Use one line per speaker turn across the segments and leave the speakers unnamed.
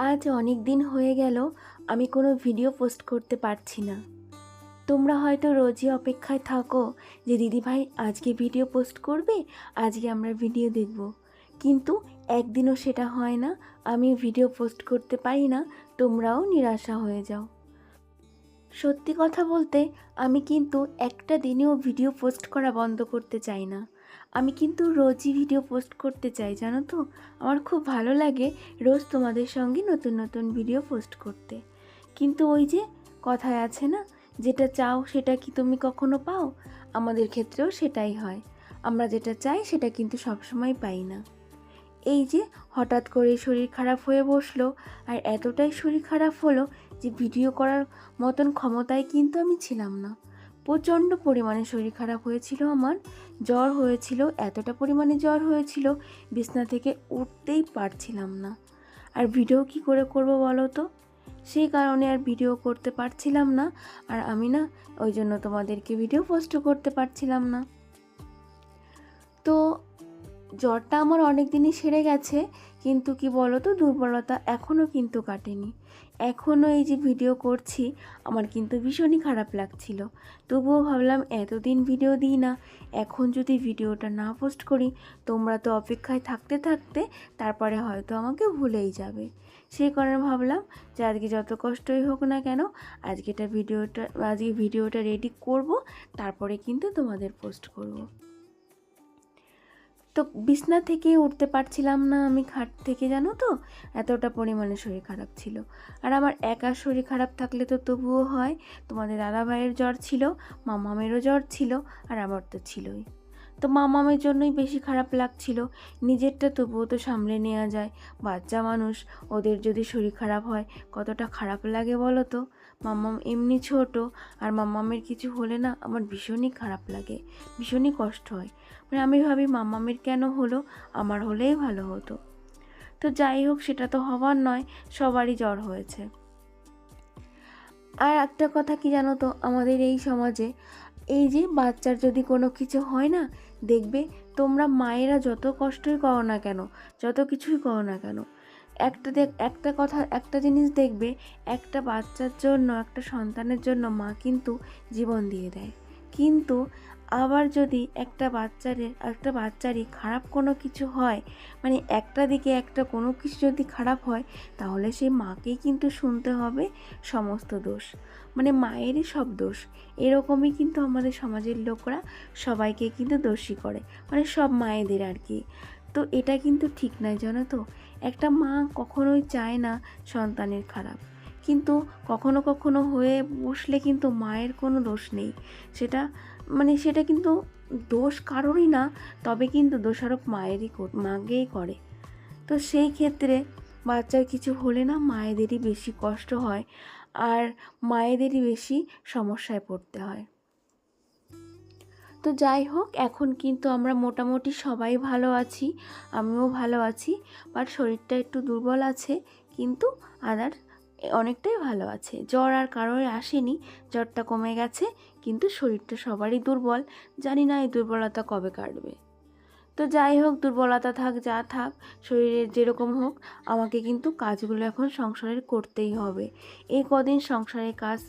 আজ অনেক দিন হয়ে গেল আমি কোনো ভিডিও পোস্ট করতে পারছি না। তোমরা হয়তো রোজই অপেক্ষায় থাকো যে দিদিভাই আজকে ভিডিও পোস্ট করবে, আজকে আমরা ভিডিও দেখব। কিন্তু একদিনও সেটা হয় না, আমি ভিডিও পোস্ট করতে পারি না, তোমরাও নিরাশা হয়ে যাও। সত্যি কথা বলতে আমি কিন্তু একটা দিনেও ভিডিও পোস্ট করা বন্ধ করতে চাই না। আমি কিন্তু রোজই ভিডিও পোস্ট করতে চাই, জানো তো। আমার খুব ভালো লাগে রোজ তোমাদের সঙ্গে নতুন নতুন ভিডিও পোস্ট করতে। কিন্তু ওই যে কথায় আছে না, যেটা চাও সেটা কি তুমি কখনো পাও? আমাদের ক্ষেত্রেও সেটাই হয়। আমরা যেটা চাই সেটা কিন্তু সবসময় পাই না। এই যে হঠাৎ করে শরীর খারাপ হয়ে বসলো, আর এতটাই শরীর খারাপ হলো যে ভিডিও করার মতন ক্ষমতায় কিন্তু আমি ছিলাম না। প্রচণ্ড পরিমাণে শরীর খারাপ হয়েছিল আমার, জ্বর হয়েছিল, এতটা পরিমাণে জ্বর হয়েছিল বিছনা থেকে উঠতেই পারছিলাম না। আর ভিডিও কি করে করব বলো তো? সেই কারণে আর ভিডিও করতে পারছিলাম না। আর আমি না ওই জন্য তোমাদেরকে ভিডিও পোস্টও করতে পারছিলাম না। তো জ্বরটা আমার অনেক দিনই সেরে গেছে, কিন্তু কি বলো তো, দুর্বলতা এখনও কিন্তু কাটেনি। এখনও এই যে ভিডিও করছি আমার কিন্তু ভীষণই খারাপ লাগছিল। তবুও ভাবলাম এতদিন ভিডিও দিই না, এখন যদি ভিডিওটা না পোস্ট করি তোমরা তো অপেক্ষায় থাকতে থাকতে তারপরে হয়তো আমাকে ভুলেই যাবে। সেই কারণে ভাবলাম যে আজকে যত কষ্টই হোক না কেন আজকে ভিডিওটা রেডি করব, তারপরে কিন্তু তোমাদের পোস্ট করব। তো বিছনা থেকে উঠতে পারছিলাম না আমি খাট থেকে, জানো তো, এতটা পরিমাণে শরীর খারাপ ছিল। আর আমার একার শরীর খারাপ থাকলে তো তবুও হয়, তোমাদের দাদা ভাইয়ের জ্বর ছিল, মামামেরও জ্বর ছিল, আর আমার তো ছিলই। তো মামামের জন্যই বেশি খারাপ লাগছিল। নিজেরটা তবুও তো সামলে নেওয়া যায়, বাচ্চা মানুষ, ওদের যদি শরীর খারাপ হয় কতটা খারাপ লাগে বলো তো। মাম্মাম এমনি ছোট, আর মাম্মামের কিছু হলে না আমার ভীষণই খারাপ লাগে, ভীষণই কষ্ট হয়। মানে আমি ভাবি মাম্মামের কেন হলো, আমার হলেই ভালো হতো। তো যাই হোক, সেটা তো হবার নয়, সবারই জ্বর হয়েছে। আর একটা কথা কি জানো তো, আমাদের এই সমাজে এই যে বাচ্চার যদি কোনো কিছু হয় না, দেখবে তোমরা মায়েরা যত কষ্টই করো না কেন, যত কিছুই করো না কেন, একটা জিনিস দেখবে, একটা বাচ্চার জন্য, একটা সন্তানের জন্য মা কিন্তু জীবন দিয়ে দেয়। কিন্তু আবার যদি একটা বাচ্চারই খারাপ কোনো কিছু হয়, মানে একটা দিকে একটা কোনো কিছু যদি খারাপ হয়, তাহলে সেই মাকেই কিন্তু শুনতে হবে সমস্ত দোষ, মানে মায়েরই সব দোষ। এরকমই কিন্তু আমাদের সমাজের লোকরা সবাইকে কিন্তু দোষী করে, মানে সব মায়েদের আর কি। তো এটা কিন্তু ঠিক নয়, জানো তো। একটা মা কখনোই চায় না সন্তানের খারাপ, কিন্তু কখনো কখনো হয়ে বসলে কিন্তু মায়ের কোনো দোষ নেই। সেটা কিন্তু দোষ কারোরই না, তবে কিন্তু দোষারোপ মাকেই করে। তো সেই ক্ষেত্রে বাচ্চার কিছু হলে না মায়েদেরই বেশি কষ্ট হয়, আর মায়েদেরই বেশি সমস্যায় পড়তে হয়। তো যাই হোক, এখন কিন্তু আমরা মোটামুটি সবাই ভালো আছি, আমিও ভালো আছি। বাট শরীরটা একটু দুর্বল আছে, কিন্তু আদার অনেকটাই ভালো আছে। জ্বর আর কারোর আসেনি, জ্বরটা কমে গেছে, কিন্তু শরীরটা সবারই দুর্বল। জানি না এই দুর্বলতা কবে কাটবে। তো যাই হোক, দুর্বলতা থাক যা থাক, শরীরের যেরকম হোক, আমাকে কিন্তু কাজগুলো এখন সংসারের করতেই হবে। এই কদিন সংসারের কাজ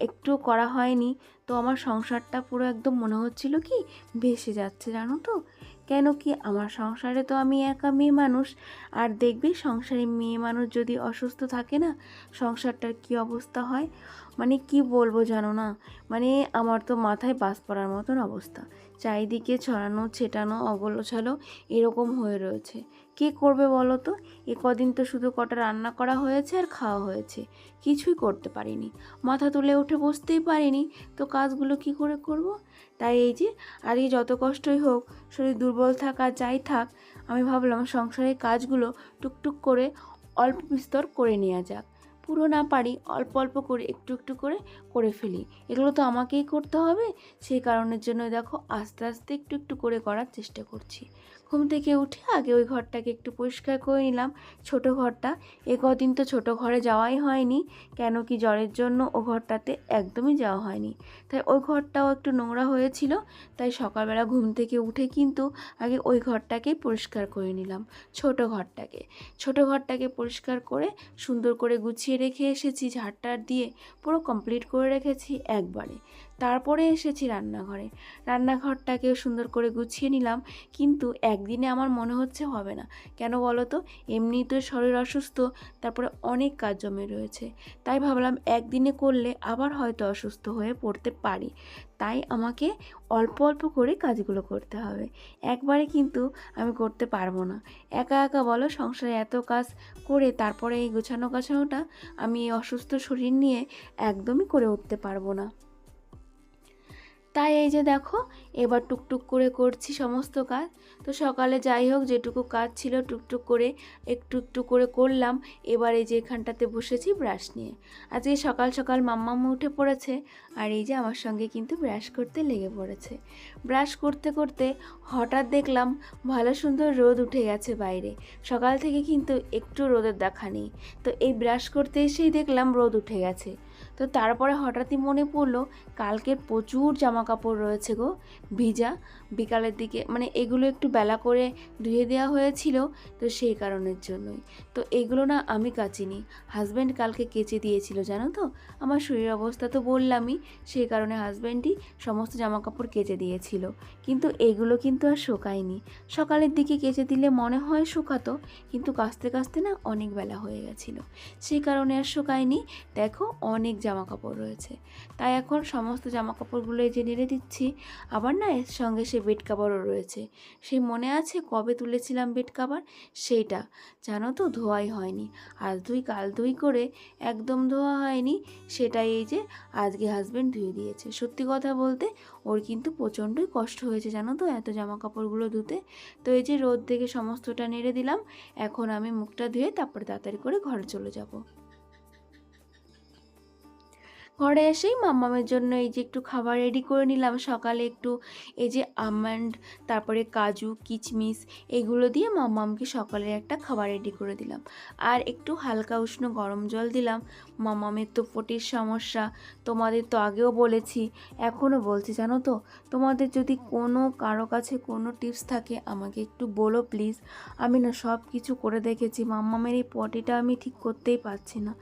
একটু করা হয়নি, তো আমার সংসারটা পুরো একদম মনে হচ্ছিল কি ভেসে যাচ্ছে, জানো তো। কেন কি, আমার সংসারে তো আমি একা মেয়ে মানুষ, আর দেখবে সংসারে মেয়ে মানুষ যদি অসুস্থ থাকে না, সংসারটার কি অবস্থা হয়, মানে কি বলবো জানো না। মানে আমার তো মাথায় বাজ পড়ার মতন অবস্থা, চারিদিকে ছড়ানো ছেটানো অগোছালো এরকম হয়ে রয়েছে। কে করবে বলো তো? এ কদিন তো শুধু কটা রান্না করা হয়েছে আর খাওয়া হয়েছে, কিছুই করতে পারিনি, মাথা তুলে উঠে বসতেই পারিনি, তো কাজগুলো কি করে করব? তাই এই যে আজকে যত কষ্টই হোক, শরীর দুর্বল থাক আর যাই থাক, আমি ভাবলাম সংসারের কাজগুলো টুকটুক করে অল্প বিস্তর করে নেওয়া যাক। পুরো না পারি, অল্প অল্প করে একটু একটু করে করে ফেলি। এগুলো তো আমাকেই করতে হবে, সেই কারণের জন্য দেখো আস্তে আস্তে একটু একটু করে করার চেষ্টা করছি। ঘুম থেকে উঠে আগে ওই ঘরটাকে একটু পরিষ্কার করে নিলাম, ছোট ঘরটা। এ কদিন তো ছোট ঘরে যাওয়াই হয়নি, কেন কি জ্বরের জন্য ও ঘরটাতে একদমই যাওয়া হয়নি। তাই ওই ঘরটাও একটু নোংরা হয়েছিল, তাই সকালবেলা ঘুম থেকে উঠে কিন্তু আগে ওই ঘরটাকেই পরিষ্কার করে নিলাম, ছোট ঘরটাকে পরিষ্কার করে সুন্দর করে গুছিয়ে রেখে এসেছি, ঝাড়টার দিয়ে পুরো কমপ্লিট করে রেখেছি একবারে। তারপরে এসেছি রান্নাঘরটাকেও সুন্দর করে গুছিয়ে নিলাম। কিন্তু একদিনে আমার মনে হচ্ছে হবে না, কেন বলো তো, এমনি তো শরীর অসুস্থ, তারপরে অনেক কাজ জমে রয়েছে। তাই ভাবলাম একদিনে করলে আবার হয়তো অসুস্থ হয়ে পড়তে পারি, তাই আমাকে অল্প অল্প করে কাজগুলো করতে হবে, একবারে কিন্তু আমি করতে পারবো না। একা একা বলো, সংসারে এত কাজ করে তারপরে এই গোছানোটা আমি এই অসুস্থ শরীর নিয়ে একদমই করে উঠতে পারবো না। তাই এই যে দেখো, এবার টুকটুক করে করছি সমস্ত কাজ। তো সকালে যাই হোক যেটুকু কাজ ছিল টুকটুক করে একটু একটু করে করলাম। এবার এই যে এখানটাতে বসেছি ব্রাশ নিয়ে। আজকে সকাল সকাল মাম্মাম্মা উঠে পড়েছে, আর এই যে আমার সঙ্গে কিন্তু ব্রাশ করতে লেগে পড়েছে। ব্রাশ করতে করতে হঠাৎ দেখলাম ভালো সুন্দর রোদ উঠে গেছে বাইরে। সকাল থেকে কিন্তু একটু রোদের দেখা নেই, তো এই ব্রাশ করতে এসেই দেখলাম রোদ উঠে গেছে। তো তারপরে হঠাৎই মনে পড়লো কালকের প্রচুর জামা কাপড় রয়েছে গো ভিজা, বিকালের দিকে মানে এগুলো একটু বেলা করে ধুয়ে দেওয়া হয়েছিল, তো সেই কারণের জন্যই। তো এগুলো না আমি কাচিনি, হাজব্যান্ড কালকে কেচে দিয়েছিল, জানো তো আমার শরীরের অবস্থা তো বললামই, সেই কারণে হাজব্যান্ডই সমস্ত জামা কাপড় কেচে দিয়েছিল। কিন্তু এগুলো কিন্তু আর শুকায়নি, সকালের দিকে কেচে দিলে মনে হয় শুকাতো, কিন্তু কাচতে কাচতে না অনেক বেলা হয়ে গেছিলো, সেই কারণে আর শুকায়নি। দেখো অনেক জামা কাপড় রয়েছে, তাই এখন সমস্ত জামা কাপড়গুলো এই যে নেড়ে দিচ্ছি। আবার না এর সঙ্গে সে বেড কাভারও রয়েছে, সেই মনে আছে কবে তুলেছিলাম বেড কাভার, সেইটা জানো তো ধোয়াই হয়নি, আজ ধুই কাল ধুই করে একদম ধোয়া হয়নি, সেটাই এই যে আজকে হাজব্যান্ড ধুয়ে দিয়েছে। সত্যি কথা বলতে ওর কিন্তু প্রচণ্ডই কষ্ট হয়েছে জানো তো এত জামা কাপড়গুলো ধুতে। তো এই যে রোদ থেকে সমস্তটা নেড়ে দিলাম, এখন আমি মুখটা ধুয়ে তারপরে তাড়াতাড়ি করে ঘরে চলে যাব। ঘরে এসেই মাম্মামের জন্য এই যে একটু খাবার রেডি করে নিলাম। সকালে একটু এই যে আমন্ড, তারপরে কাজু কিচমিচ এগুলো দিয়ে মাম্মামকে সকালে একটা খাবার রেডি করে দিলাম। আর একটু হালকা উষ্ণ গরম জল দিলাম। মাম্মামের তো পটির সমস্যা, তোমাদের তো আগেও বলেছি, এখনও বলছি জানো তো, তোমাদের যদি কারো কাছে কোনো টিপস থাকে আমাকে একটু বলো প্লিজ। আমি না সব কিছু করে দেখেছি, মাম্মামের এই পটিটা আমি ঠিক করতেই পারছি না,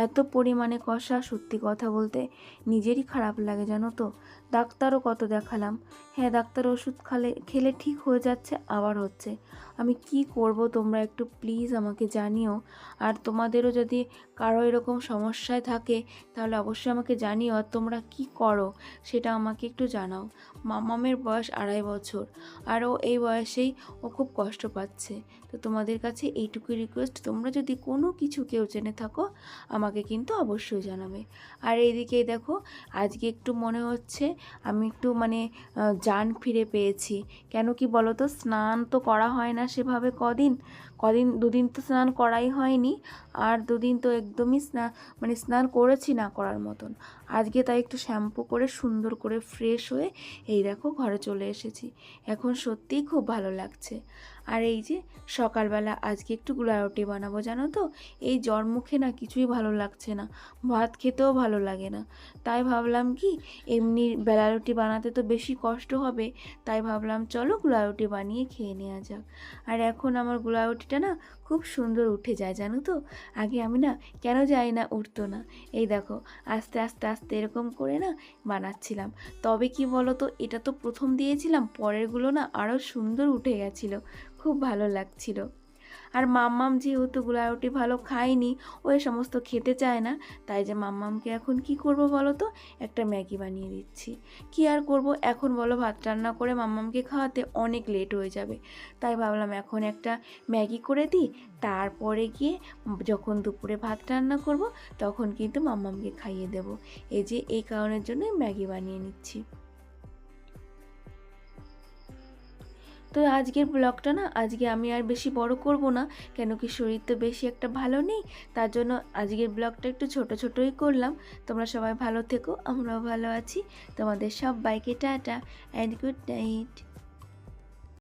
এত পরিমাণে কষা, সত্যি কথা বলতে নিজেরই খারাপ লাগে জানো তো। ডাক্তারও কত দেখালাম, হ্যাঁ ডাক্তার ওষুধ খেলে ঠিক হয়ে যাচ্ছে, আবার হচ্ছে। আমি কি করব তোমরা একটু প্লিজ আমাকে জানিও। আর তোমাদেরও যদি কারো এরকম সমস্যায় থাকে তাহলে অবশ্যই আমাকে জানিও, আর তোমরা কি করো সেটা আমাকে একটু জানাও। মামামের বয়স 2.5 বছর, আর ও এই বয়সেই ও খুব কষ্ট পাচ্ছে। তো তোমাদের কাছে এইটুকুই রিকোয়েস্ট, তোমরা যদি কোনো কিছু কেউ জেনে থাকো আমাকে কিন্তু অবশ্যই জানাবে। আর এইদিকে দেখো আজকে একটু মনে হচ্ছে আমি একটু জান ফিরে পেয়েছি। কেন কি বলো তো, স্নান তো করা হয় না সেভাবে, দুদিন তো স্নান করাই হয়নি, আর দুদিন তো একদমই স্নান করেছি না করার মতন। আজকে তাই একটু শ্যাম্পু করে সুন্দর করে ফ্রেশ হয়ে এই দেখো ঘরে চলে এসেছি, এখন সত্যিই খুব ভালো লাগছে। আর এই যে সকালবেলা আজকে একটু গুঁড়া রুটি বানাবো জানো তো, এই জ্বর মুখে না কিছুই ভালো লাগছে না, ভাত খেতেও ভালো লাগে না। তাই ভাবলাম কি, এমনি বেলা রুটি বানাতে তো বেশি কষ্ট হবে, তাই ভাবলাম চলো গুঁড়া রুটি বানিয়ে খেয়ে নেওয়া যাক। আর এখন আমার গুঁড়া রুটিটা না খুব সুন্দর উঠে যায় জানো তো, আগে আমি না কেন জানি না উঠতো না। এই দেখো আস্তে আস্তে আস্তে এরকম করে না বানাচ্ছিলাম, তবে কি বলো তো, এটা তো প্রথম দিয়েছিলাম, পরেরগুলো না আরও সুন্দর উঠে গেছিলো, খুব ভালো লাগছিল। আর মাম্মাম যেহেতু গুঁড়া রুটি ভালো খায়নি, ও এ সমস্ত খেতে চায় না, তাই যে মাম্মামকে এখন কি করব বলো তো, একটা ম্যাগি বানিয়ে দিচ্ছি। কি আর করব এখন বলো, ভাত রান্না করে মাম্মামকে খাওয়াতে অনেক লেট হয়ে যাবে, তাই ভাবলাম এখন একটা ম্যাগি করে দিই, তারপরে গিয়ে যখন দুপুরে ভাত রান্না করব তখন কিন্তু মাম্মামকে খাইয়ে দেব। এই যে এই কারণের জন্য ম্যাগি বানিয়ে নিচ্ছি। তো আজকের ব্লগটা না আজকে আমি আর বেশি বড় করব না, কেন কি শরীর তো বেশি একটা ভালো নেই, তার জন্য আজকের ব্লগটা একটু ছোটোই করলাম। তোমরা সবাই ভালো থেকো, আমরাও ভালো আছি। তোমাদের সবাইকে টাটা অ্যান্ড গুড নাইট।